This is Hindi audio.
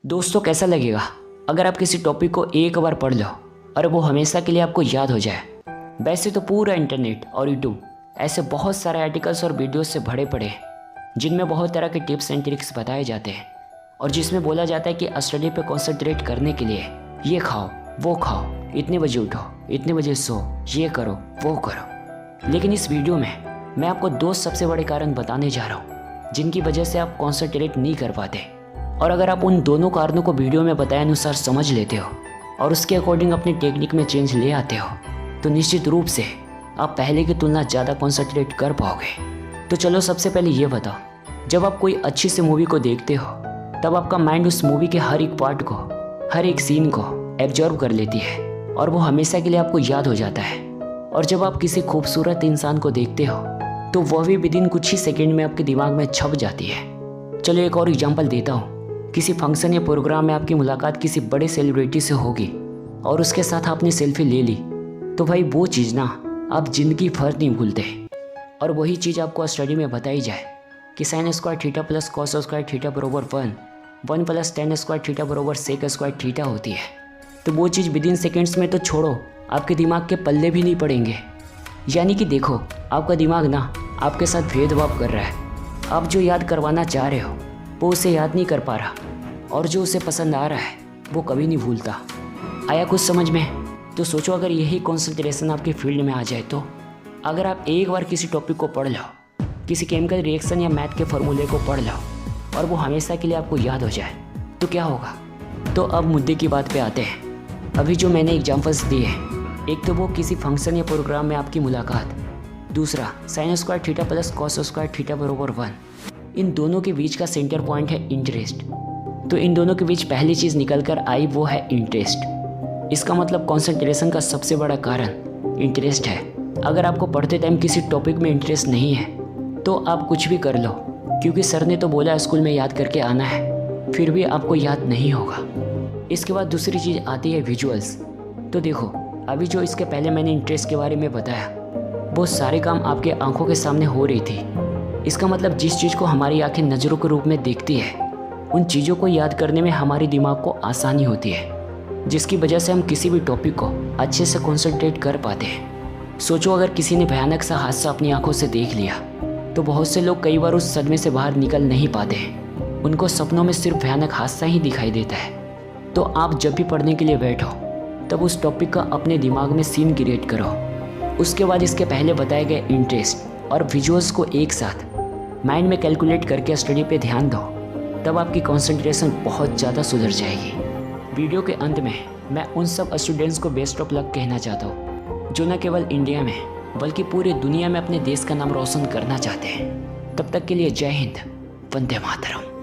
दोस्तों कैसा लगेगा अगर आप किसी टॉपिक को एक बार पढ़ लो और वो हमेशा के लिए आपको याद हो जाए। वैसे तो पूरा इंटरनेट और यूट्यूब ऐसे बहुत सारे आर्टिकल्स और वीडियोस से भरे पड़े हैं जिनमें बहुत तरह के टिप्स एंड ट्रिक्स बताए जाते हैं और जिसमें बोला जाता है कि स्टडी पे कंसंट्रेट करने के लिए ये खाओ वो खाओ, इतने बजे उठो, इतने बजे सो, ये करो वो करो। लेकिन इस वीडियो में मैं आपको दो सबसे बड़े कारण बताने जा रहा हूँ जिनकी वजह से आप कॉन्सेंट्रेट नहीं कर पाते। और अगर आप उन दोनों कारणों को वीडियो में बताए अनुसार समझ लेते हो और उसके अकॉर्डिंग अपनी टेक्निक में चेंज ले आते हो तो निश्चित रूप से आप पहले की तुलना ज़्यादा कॉन्सेंट्रेट कर पाओगे। तो चलो सबसे पहले ये बताओ, जब आप कोई अच्छी सी मूवी को देखते हो तब आपका माइंड उस मूवी के हर एक पार्ट को, हर एक सीन को एब्जॉर्व कर लेती है और वो हमेशा के लिए आपको याद हो जाता है। और जब आप किसी खूबसूरत इंसान को देखते हो तो वह भी विदिन कुछ ही सेकेंड में आपके दिमाग में छप जाती है। चलो एक और एग्जांपल देता हूँ। किसी फंक्शन या प्रोग्राम में आपकी मुलाकात किसी बड़े सेलिब्रिटी से होगी और उसके साथ आपने सेल्फी ले ली तो भाई वो चीज़ ना आप ज़िंदगी भर नहीं भूलते। और वही चीज़ आपको स्टडी में बताई जाए कि sin square theta plus cos square theta बरोबर 1 प्लस tan स्क्वायर थीटा बरोबर sec स्क्वायर थीटा होती है, तो वो चीज़ विदिन सेकेंड्स में तो छोड़ो आपके दिमाग के पल्ले भी नहीं पड़ेंगे। यानी कि देखो, आपका दिमाग ना आपके साथ भेदभाव कर रहा है। आप जो याद करवाना चाह रहे हो वो उसे याद नहीं कर पा रहा और जो उसे पसंद आ रहा है वो कभी नहीं भूलता। आया कुछ समझ में? तो सोचो अगर यही कॉन्सेंट्रेशन आपके फील्ड में आ जाए तो अगर आप एक बार किसी टॉपिक को पढ़ लो, किसी केमिकल रिएक्शन या मैथ के फॉर्मूले को पढ़ लो और वो हमेशा के लिए आपको याद हो जाए तो क्या होगा। तो अब मुद्दे की बात पे आते हैं। अभी जो मैंने एग्जांपल्स दिए, एक तो वो किसी फंक्शन या प्रोग्राम में आपकी मुलाकात, दूसरा sin square theta plus cos square theta बरोबर 1। इन दोनों के बीच का सेंटर पॉइंट है इंटरेस्ट। तो इन दोनों के बीच पहली चीज़ निकल कर आई वो है इंटरेस्ट। इसका मतलब कंसंट्रेशन का सबसे बड़ा कारण इंटरेस्ट है। अगर आपको पढ़ते टाइम किसी टॉपिक में इंटरेस्ट नहीं है तो आप कुछ भी कर लो, क्योंकि सर ने तो बोला स्कूल में याद करके आना है, फिर भी आपको याद नहीं होगा। इसके बाद दूसरी चीज़ आती है विजुअल्स। तो देखो, अभी जो इसके पहले मैंने इंटरेस्ट के बारे में बताया वो सारे काम आपके आंखों के सामने हो रही थी। इसका मतलब जिस चीज़ को हमारी आंखें नज़रों के रूप में देखती है उन चीज़ों को याद करने में हमारी दिमाग को आसानी होती है, जिसकी वजह से हम किसी भी टॉपिक को अच्छे से कंसंट्रेट कर पाते हैं। सोचो अगर किसी ने भयानक सा हादसा अपनी आंखों से देख लिया तो बहुत से लोग कई बार उस सदमे से बाहर निकल नहीं पाते हैं। उनको सपनों में सिर्फ भयानक हादसा ही दिखाई देता है। तो आप जब भी पढ़ने के लिए बैठो तब उस टॉपिक का अपने दिमाग में सीन क्रिएट करो। उसके बाद इसके पहले बताए गए इंटरेस्ट और विजुअल्स को एक साथ माइंड में कैलकुलेट करके स्टडी पे ध्यान दो, तब आपकी कंसंट्रेशन बहुत ज़्यादा सुधर जाएगी। वीडियो के अंत में मैं उन सब स्टूडेंट्स को बेस्ट ऑफ लक कहना चाहता हूँ जो न केवल इंडिया में बल्कि पूरी दुनिया में अपने देश का नाम रोशन करना चाहते हैं। तब तक के लिए जय हिंद, वंदे मातरम।